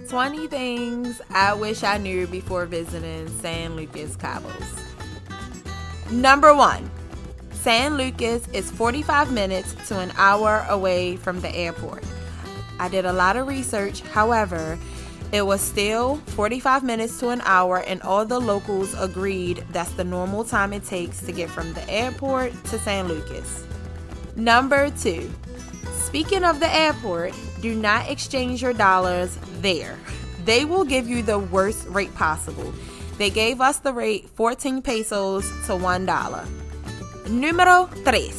20 things I wish I knew before visiting San Lucas Cabos. Number 1, San Lucas is 45 minutes to an hour away from the airport. I did a lot of research, however, it was still 45 minutes to an hour, and all the locals agreed that's the normal time it takes to get from the airport to San Lucas. Number 2, speaking of the airport, do not exchange your dollars there. They will give you the worst rate possible. They gave us the rate 14 pesos to $1. Numero 3,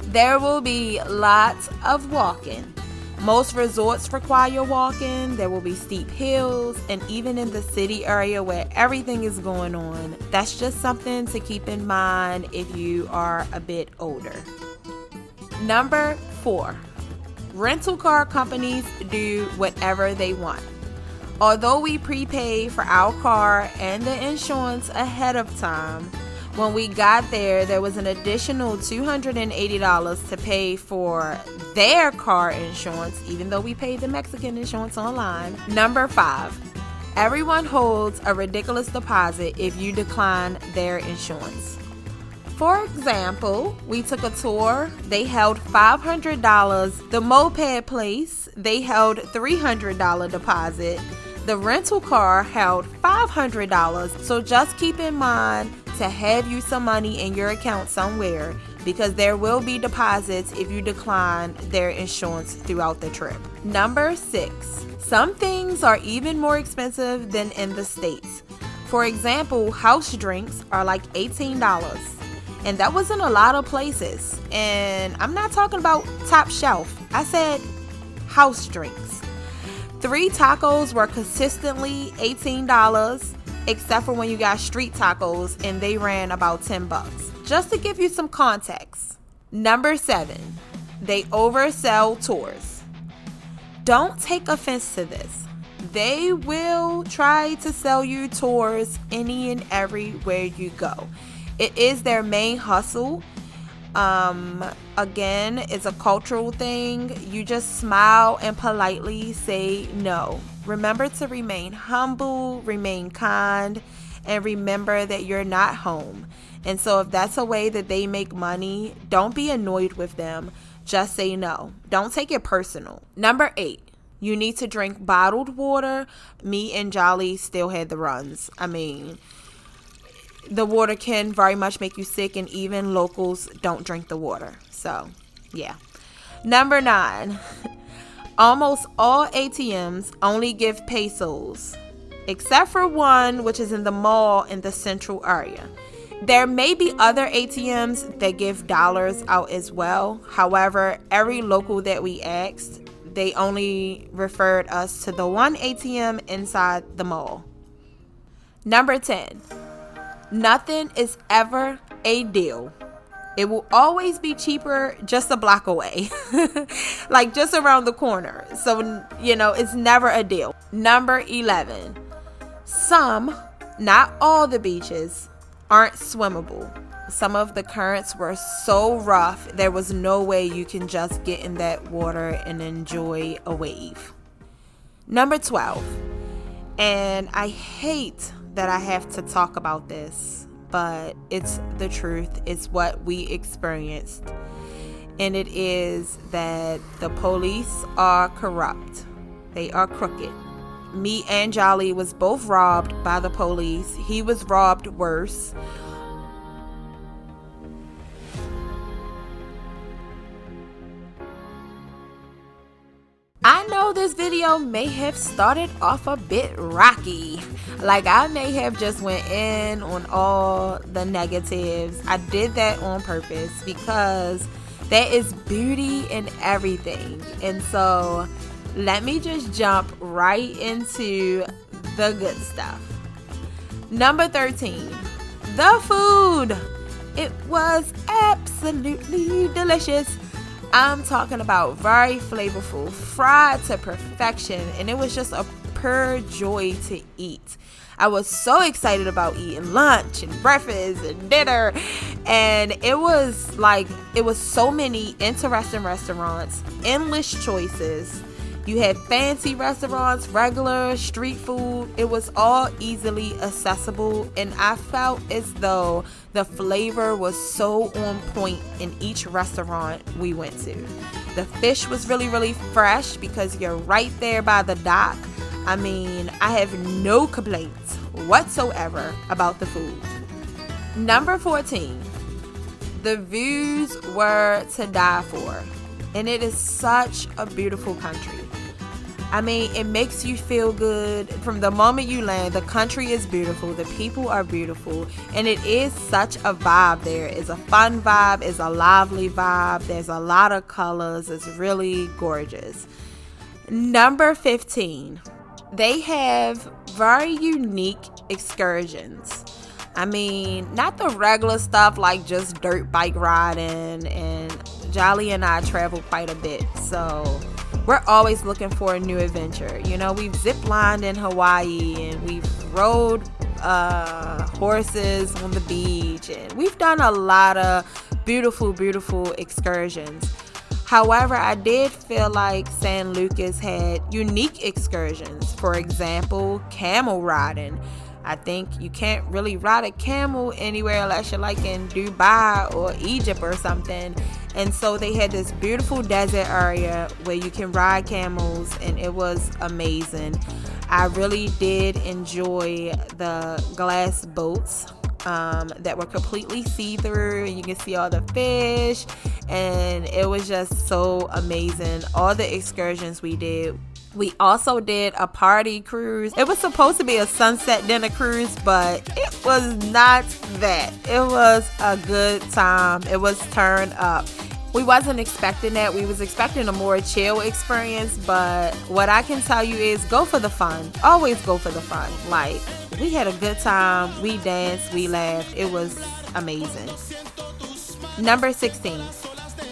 there will be lots of walking. Most resorts require walking. There will be steep hills, and even in the city area where everything is going on, that's just something to keep in mind if you are a bit older. Number 4, rental car companies do whatever they want. Although we prepay for our car and the insurance ahead of time, when we got there was an additional $280 to pay for their car insurance, even though we paid the Mexican insurance online. Number 5, everyone holds a ridiculous deposit if you decline their insurance. For example, we took a tour. They held $500. The moped place, they held $300 deposit. The rental car held $500. So just keep in mind to have you some money in your account somewhere, because there will be deposits if you decline their insurance throughout the trip. Number 6, some things are even more expensive than in the States. For example, house drinks are like $18, and that was in a lot of places. And I'm not talking about top shelf. I said house drinks. 3 tacos were consistently $18, except for when you got street tacos, and they ran about $10. Just to give you some context. Number 7, they oversell tours. Don't take offense to this. They will try to sell you tours any and everywhere you go. It is their main hustle. Again, it's a cultural thing. You just smile and politely say no. Remember to remain humble, remain kind, and remember that you're not home. And so if that's a way that they make money, don't be annoyed with them. Just say no. Don't take it personal. Number 8, you need to drink bottled water. Me and Jolly still had the runs. I mean, the water can very much make you sick, and even locals don't drink the water. So, yeah. Number 9, almost all ATMs only give pesos, except for one, which is in the mall in the central area. There may be other ATMs that give dollars out as well. However, every local that we asked, they only referred us to the one ATM inside the mall. Number 10, nothing is ever a deal. It will always be cheaper just a block away, like just around the corner. So, it's never a deal. Number 11, some, not all the beaches, aren't swimmable. Some of the currents were so rough, there was no way you can just get in that water and enjoy a wave. Number 12, and I hate that I have to talk about this, but it's the truth. It's what we experienced. And it is that the police are corrupt. They are crooked. Me and Jolly was both robbed by the police. He was robbed worse. I know this video may have started off a bit rocky. Like, I may have just went in on all the negatives. I did that on purpose because there is beauty in everything. And so let me just jump right into the good stuff. Number 13, the food. It was absolutely delicious. I'm talking about very flavorful, fried to perfection, and it was just a pure joy to eat. I was so excited about eating lunch and breakfast and dinner, and it was so many interesting restaurants, endless choices. You had fancy restaurants, regular street food. It was all easily accessible, and I felt as though the flavor was so on point in each restaurant we went to. The fish was really, really fresh because you're right there by the dock. I mean, I have no complaints whatsoever about the food. Number 14, the views were to die for, and it is such a beautiful country. I mean, it makes you feel good from the moment you land. The country is beautiful, the people are beautiful, and it is such a vibe there. It's a fun vibe, it's a lively vibe, there's a lot of colors, it's really gorgeous. Number 15, they have very unique excursions. I mean, not the regular stuff like just dirt bike riding, and Jolly and I travel quite a bit, so we're always looking for a new adventure. You know, we've zip-lined in Hawaii, and we've rode horses on the beach, and we've done a lot of beautiful, beautiful excursions. However, I did feel like San Lucas had unique excursions. For example, camel riding. I think you can't really ride a camel anywhere unless you're like in Dubai or Egypt or something. And so they had this beautiful desert area where you can ride camels, and it was amazing. I really did enjoy the glass boats that were completely see-through, and you can see all the fish, and it was just so amazing. All the excursions we did. We also did a party cruise. It was supposed to be a sunset dinner cruise, but it was not that. It was a good time. It was turned up. We wasn't expecting that. We was expecting a more chill experience, but what I can tell you is go for the fun. Always go for the fun. Like, we had a good time. We danced, we laughed. It was amazing. Number 16,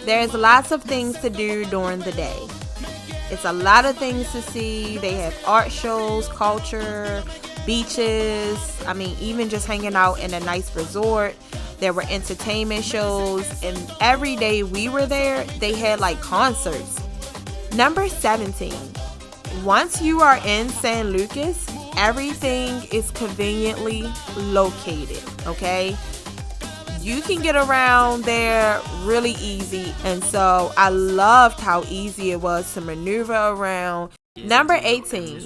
there's lots of things to do during the day. It's a lot of things to see. They have art shows, culture, beaches. I mean, even just hanging out in a nice resort. There were entertainment shows, and every day we were there, they had like concerts. Number 17, once you are in San Lucas, everything is conveniently located, okay? You can get around there really easy, and so I loved how easy it was to maneuver around. Number 18,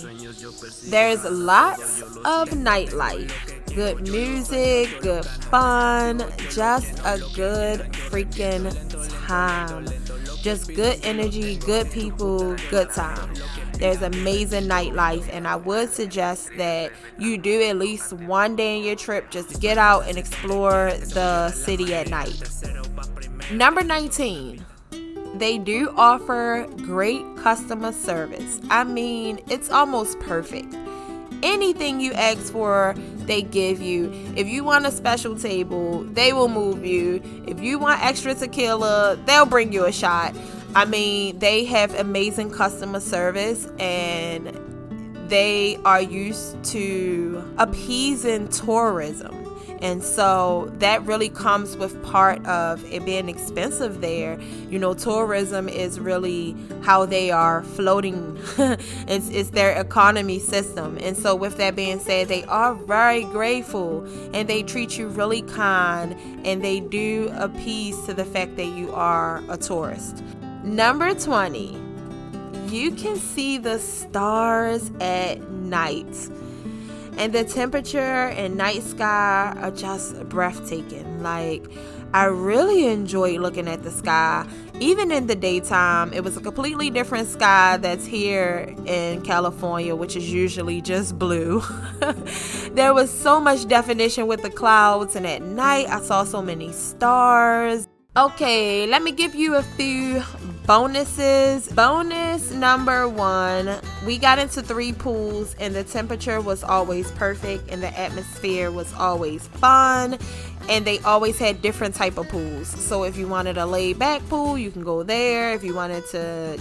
there's lots of nightlife. Good music, good fun, just a good freaking time. Just good energy, good people, good time. There's amazing nightlife, and I would suggest that you do at least one day in your trip. Just get out and explore the city at night. Number 19, they do offer great customer service. I mean, it's almost perfect. Anything you ask for, they give you. If you want a special table, they will move you. If you want extra tequila, they'll bring you a shot. I mean, they have amazing customer service, and they are used to appeasing tourism. And so that really comes with part of it being expensive there. You know, tourism is really how they are floating. It's their economy system. And so with that being said, they are very grateful, and they treat you really kind, and they do appease to the fact that you are a tourist. Number 20, you can see the stars at night. And the temperature and night sky are just breathtaking. Like, I really enjoyed looking at the sky. Even in the daytime, it was a completely different sky that's here in California, which is usually just blue. There was so much definition with the clouds, and at night I saw so many stars. Okay, let me give you a few bonuses. Bonus number 1, we got into 3 pools, and the temperature was always perfect, and the atmosphere was always fun, and they always had different type of pools. So if you wanted a laid back pool, you can go there. If you wanted to,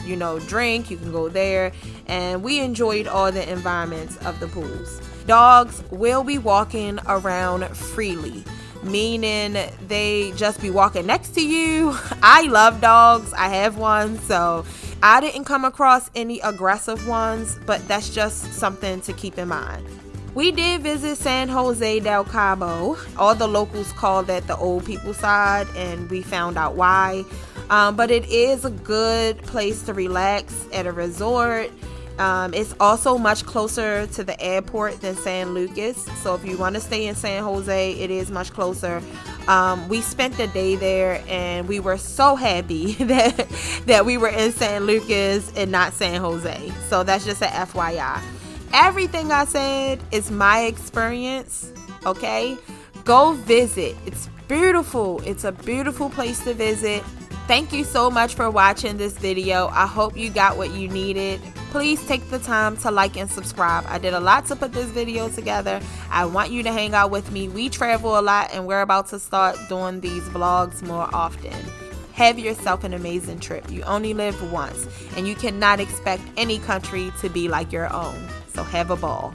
drink, you can go there. And we enjoyed all the environments of the pools. Dogs will be walking around freely, meaning they just be walking next to you. I love dogs. I have one, so I didn't come across any aggressive ones, but that's just something to keep in mind. We did visit San Jose del Cabo. All the locals call that the old people side, and we found out why. But it is a good place to relax at a resort. It's also much closer to the airport than San Lucas. So if you want to stay in San Jose, it is much closer. We spent the day there, and we were so happy that we were in San Lucas and not San Jose. So that's just an FYI. Everything I said is my experience, okay? Go visit. It's beautiful. It's a beautiful place to visit. Thank you so much for watching this video. I hope you got what you needed. Please take the time to like and subscribe. I did a lot to put this video together. I want you to hang out with me. We travel a lot, and we're about to start doing these vlogs more often. Have yourself an amazing trip. You only live once, and you cannot expect any country to be like your own. So have a ball.